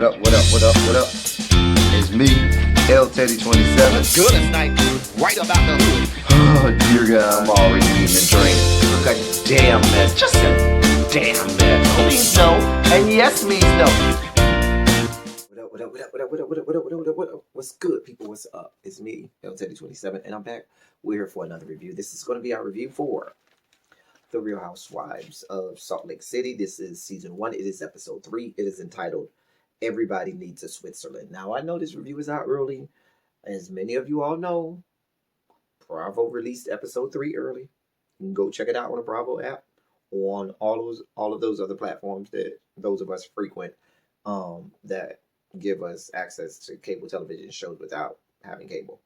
What up, what up, what up, what up? It's me, L Teddy 27. What's good tonight? Right about the hood. Oh, dear God, I'm already eating a drink. Look a damn mess. Just a damn mess. No means no, and yes means no. What up, what up, what up, what up, what up, what up, what up, what up, what up, what up? What's good, people? What's up? It's me, L Teddy 27, and I'm back. We're here for another review. This is going to be our review for The Real Housewives of Salt Lake City. This is season 1. It is episode 3. It is entitled Everybody Needs a Switzerland. Now, I know this review is out early. As many of you all know, Bravo released episode 3 early. You can go check it out on the Bravo app or on all of those other platforms that those of us frequent that give us access to cable television shows without having cable.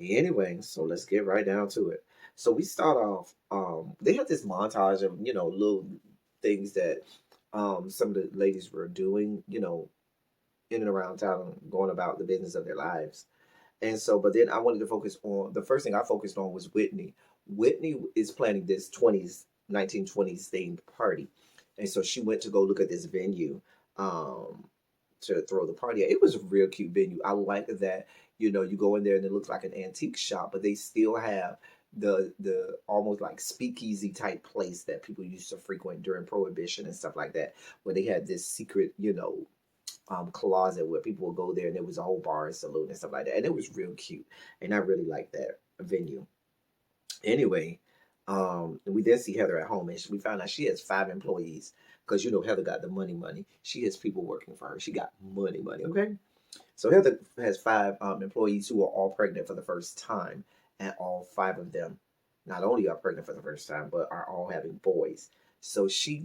Anyway, so let's get right down to it. So we start off, they had this montage of, little things that some of the ladies were doing, in and around town, going about the business of their lives. And so, but then I wanted to focus on, the first thing I focused on was Whitney. Whitney is planning this 1920s themed party. And so she went to go look at this venue to throw the party at. It was a real cute venue. I like that, you go in there and it looks like an antique shop, but they still have the almost like speakeasy type place that people used to frequent during Prohibition and stuff like that, where they had this secret, closet where people would go there and there was a whole bar and saloon and stuff like that. And it was real cute. And I really liked that venue. Anyway, we then see Heather at home and we found out she has 5 employees because, Heather got the money. She has people working for her. She got money, okay? So Heather has 5 employees who are all pregnant for the first time. And all 5 of them not only are pregnant for the first time, but are all having boys. So she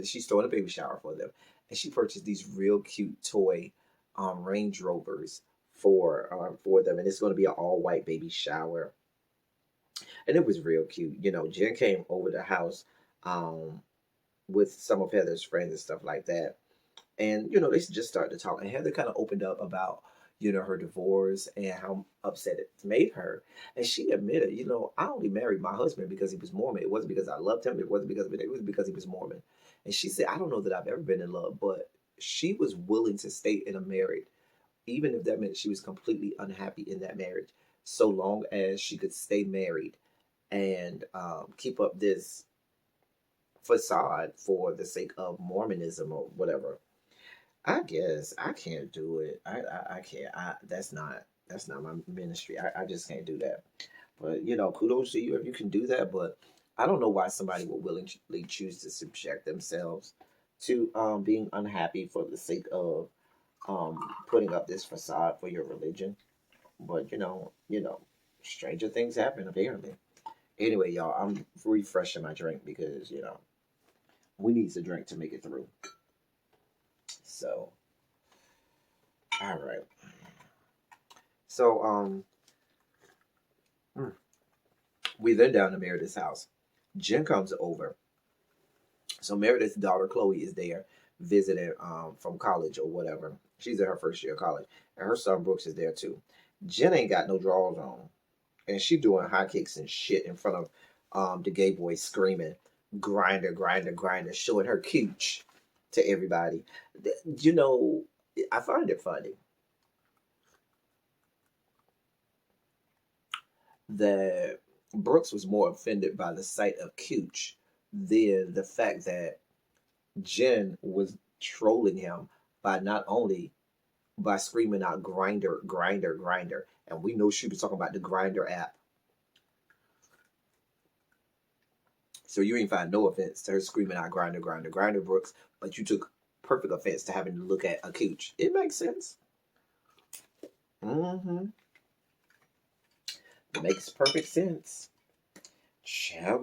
she's throwing a baby shower for them. And she purchased these real cute toy Range Rovers for them. And it's going to be an all-white baby shower. And it was real cute. Jen came over the house with some of Heather's friends and stuff like that. And, they just started to talk. And Heather kind of opened up about, her divorce and how upset it made her. And she admitted, I only married my husband because he was Mormon. It wasn't because I loved him. It wasn't because of it. It was because he was Mormon. And she said, I don't know that I've ever been in love, but she was willing to stay in a marriage, even if that meant she was completely unhappy in that marriage, so long as she could stay married and keep up this facade for the sake of Mormonism or whatever. I guess I can't do it. I can't. That's not my ministry. I just can't do that. But kudos to you if you can do that. But I don't know why somebody would willingly choose to subject themselves to being unhappy for the sake of putting up this facade for your religion. But stranger things happen apparently. Anyway, y'all, I'm refreshing my drink because we need a drink to make it through. So, all right. So, we then down to Meredith's house. Jen comes over. So Meredith's daughter Chloe is there visiting from college or whatever. She's in her first year of college, and her son Brooks is there too. Jen ain't got no drawers on, and she doing high kicks and shit in front of the gay boy screaming, "Grinder, grinder, grinder," showing her cooch to everybody. I find it funny that Brooks was more offended by the sight of cooch than the fact that Jen was trolling him by not only by screaming out grinder, grinder, grinder. And we know she was talking about the Grinder app. So you ain't find no offense to her screaming out grinder, grinder, grinder, Brooks, but you took perfect offense to having to look at a cooch. It makes sense. It makes perfect sense. Child,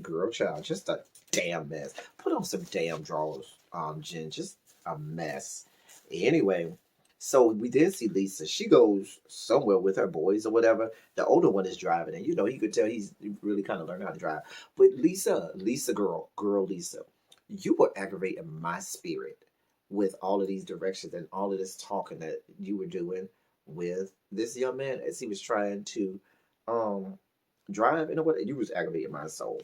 girl, child, just a damn mess. Put on some damn drawers, Jen. Just a mess. Anyway, so we did see Lisa. She goes somewhere with her boys or whatever. The older one is driving, and he could tell he's really kind of learned how to drive. But Lisa, girl, Lisa, you were aggravating my spirit with all of these directions and all of this talking that you were doing with this young man as he was trying to drive and what you was aggravating my soul.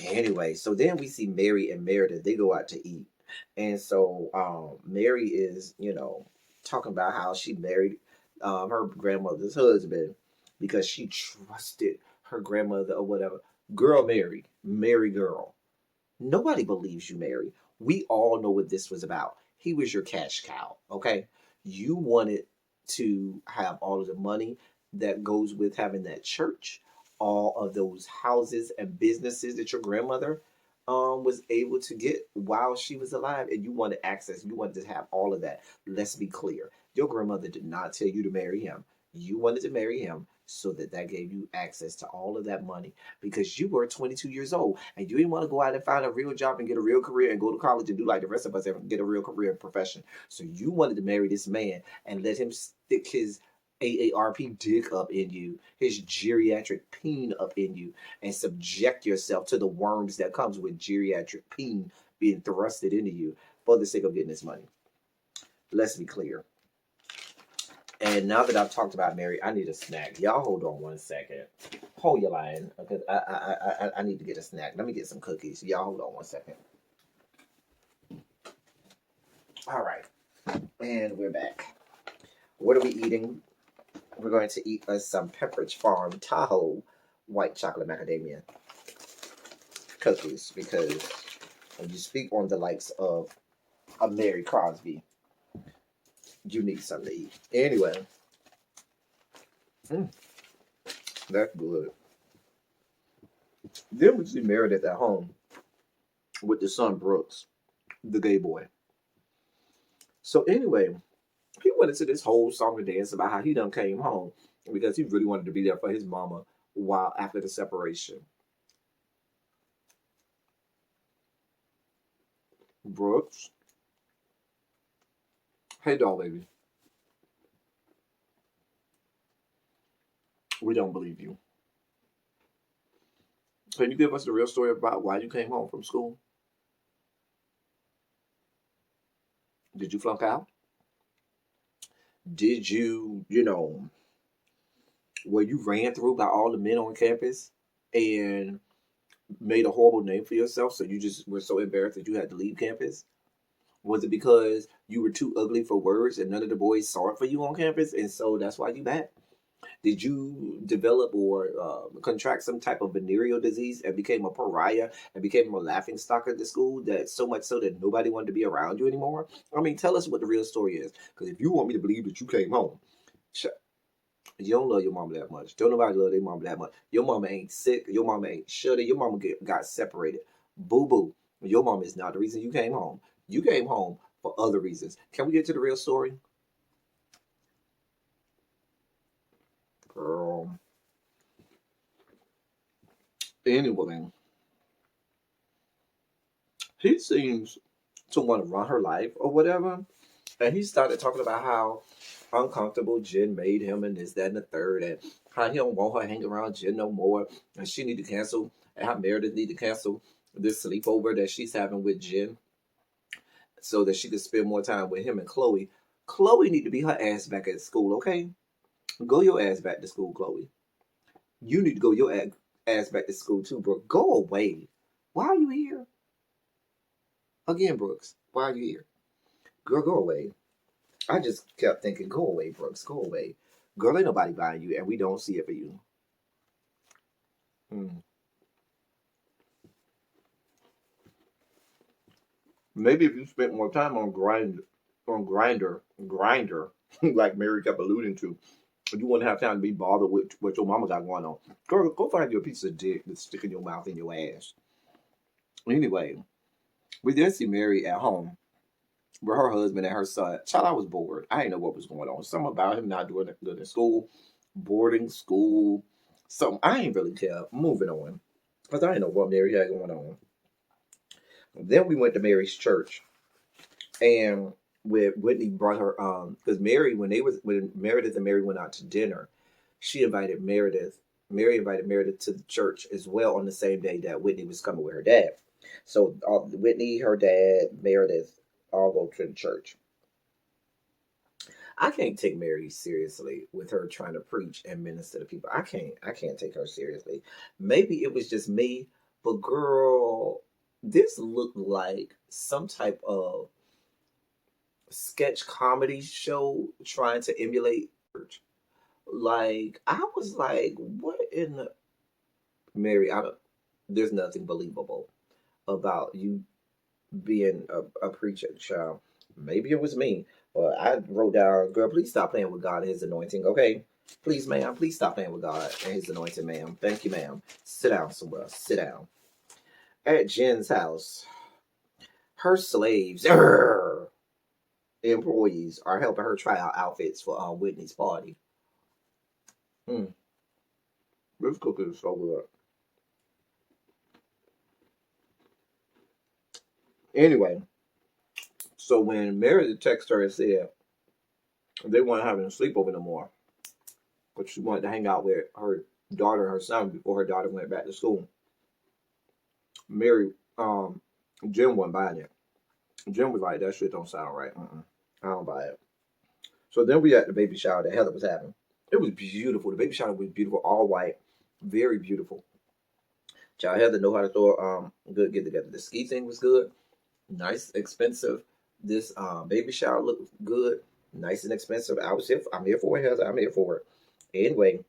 Anyway, so then we see Mary and Meredith. They go out to eat. And so Mary is, talking about how she married her grandmother's husband because she trusted her grandmother or whatever. Girl, Mary girl. Nobody believes you, Mary. We all know what this was about. He was your cash cow, okay? You wanted to have all of the money that goes with having that church, all of those houses and businesses that your grandmother was able to get while she was alive, and you wanted access. You wanted to have all of that. Let's be clear. Your grandmother did not tell you to marry him. You wanted to marry him so that that gave you access to all of that money because you were 22 years old and you didn't want to go out and find a real job and get a real career and go to college and do like the rest of us and get a real career and profession. So you wanted to marry this man and let him stick his AARP dick up in you, his geriatric peen up in you, and subject yourself to the worms that comes with geriatric peen being thrusted into you for the sake of getting this money. Let's be clear. And now that I've talked about Mary, I need a snack. Y'all hold on one second. Hold your line, because I need to get a snack. Let me get some cookies. Y'all hold on one second. All right, and we're back. What are we eating? We're going to eat some Pepperidge Farm Tahoe white chocolate macadamia cookies because when you speak on the likes of a Mary Crosby, you need something to eat. Anyway, that's good. Then we see Meredith at home with the son Brooks, the gay boy. So anyway, he went into this whole song and dance about how he done came home because he really wanted to be there for his mama while after the separation. Brooks. Hey, doll baby. We don't believe you. Can you give us the real story about why you came home from school? Did you flunk out? Did you, where you ran through by all the men on campus and made a horrible name for yourself, so you just were so embarrassed that you had to leave campus? Was it because you were too ugly for words and none of the boys saw it for you on campus, and so that's why you back? Did you develop or contract some type of venereal disease and became a pariah and became a laughing stock at the school, that so much so that nobody wanted to be around you anymore? I mean, tell us what the real story is, because if you want me to believe that you came home, you don't love your mama that much. Don't nobody love their mama that much. Your mama ain't sick. Your mama ain't shut in. Your mama got separated. Boo-boo. Your mama is not the reason you came home. You came home for other reasons. Can we get to the real story? Girl. Anyway, he seems to want to run her life or whatever. And he started talking about how uncomfortable Jen made him and this, that, and the third, and how he don't want her hanging around Jen no more, and she need to cancel, and how Meredith need to cancel this sleepover that she's having with Jen so that she could spend more time with him and Chloe. Chloe need to be her ass back at school, okay? Go your ass back to school, Chloe. You need to go your ass back to school too, Brooke. Go away. Why are you here? Again, Brooks, why are you here? Girl, go away. I just kept thinking, go away, Brooks, go away. Girl, ain't nobody buying you, and we don't see it for you. Maybe if you spent more time on grinder, like Mary kept alluding to, you wouldn't have time to be bothered with what your mama got going on. Girl, go find you a piece of dick to stick in your mouth and your ass. Anyway, we then see Mary at home with her husband and her son. Child, I was bored. I didn't know what was going on. Something about him not doing good in school, boarding school. Something I ain't really care. Moving on, because I didn't know what Mary had going on. Then we went to Mary's church, and Whitney brought her because when Meredith and Mary went out to dinner, she invited Meredith. Mary invited Meredith to the church as well on the same day that Whitney was coming with her dad. So Whitney, her dad, Meredith, all go to the church. I can't take Mary seriously with her trying to preach and minister to people. I can't take her seriously. Maybe it was just me, but girl, This looked like some type of sketch comedy show trying to emulate. Like, I was like, what in the Mary? I don't. There's nothing believable about you being a preacher, child. Maybe it was me, but I wrote down, girl, please stop playing with God and His anointing, okay? Please, ma'am, please stop playing with God and His anointing, ma'am. Thank you, ma'am. Sit down somewhere. Sit down. At Jen's house, her slaves, employees, are helping her try out outfits for Whitney's party. This cookie is so good. Anyway, so when Meredith texted her and said they weren't having a sleepover no more, but she wanted to hang out with her daughter and her son before her daughter went back to school, Jim wasn't buying it. Jim was like, that shit don't sound right. I don't buy it. So then we had the baby shower that Heather was having. It was beautiful. The baby shower was beautiful, all white, very beautiful. Child, Heather know how to throw a good get together. The ski thing was good, nice, expensive. This baby shower looked good, nice and expensive. I'm here for it, Heather. I'm here for it. Anyway,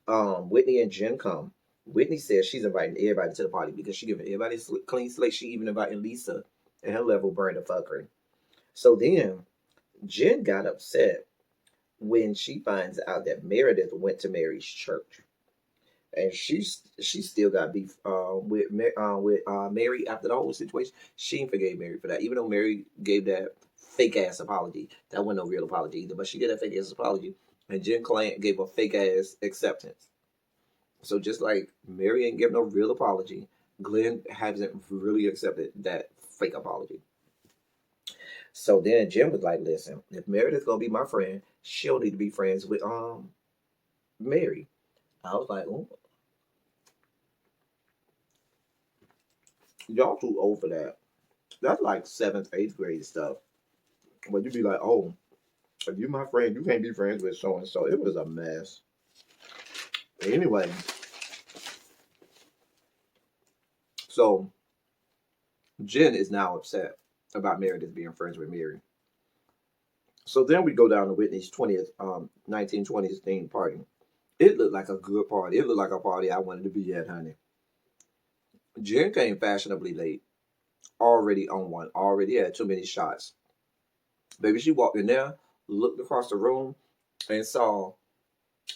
Whitney and Jen come. Whitney says she's inviting everybody to the party because she giving everybody a clean slate. She even inviting Lisa and her level Brenda fuckery. So then Jen got upset when she finds out that Meredith went to Mary's church, and she still got beef with Mary after the whole situation. She ain't forgave Mary for that, even though Mary gave that fake ass apology. That wasn't no real apology either, but she gave that fake ass apology, and Jen gave a fake ass acceptance. So just like Mary ain't giving no real apology, Glenn hasn't really accepted that fake apology. So then Jim was like, listen, if Meredith's gonna be my friend, she'll need to be friends with Mary. I was like, oh, y'all too old for that. That's like 7th, 8th grade stuff. But you'd be like, oh, if you my friend, you can't be friends with so and so. It was a mess. Anyway, so Jen is now upset about Meredith being friends with Mary. So then we go down to Whitney's 1920s themed party. It looked like a good party. It looked like a party I wanted to be at, honey. Jen came fashionably late. Already on one. Already had too many shots. Baby, she walked in there, looked across the room, and saw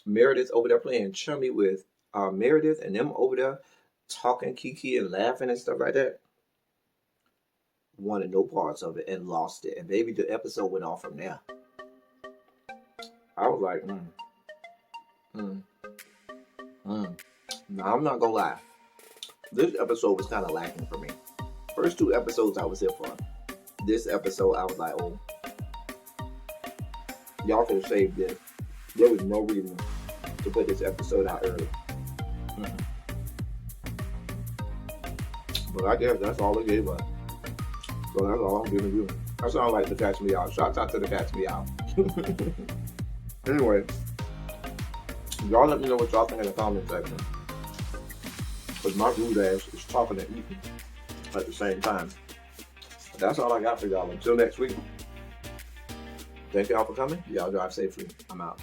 Meredith over there playing chummy with Meredith, and them over there talking kiki and laughing and stuff like that. Wanted no parts of it and lost it. And baby, the episode went off from there. I was like, Now, I'm not gonna lie. This episode was kind of lacking for me. First 2 episodes I was here for. This episode, I was like, oh, y'all could have saved this. There was no reason to put this episode out early. But I guess that's all they gave us. So that's all I'm giving you. That sounds like the Catch Me Out. Shout out to the Catch Me Out. Anyway, y'all let me know what y'all think in the comment section. Because my rude ass is talking and eating at the same time. But that's all I got for y'all. Until next week. Thank y'all for coming. Y'all drive safely. I'm out.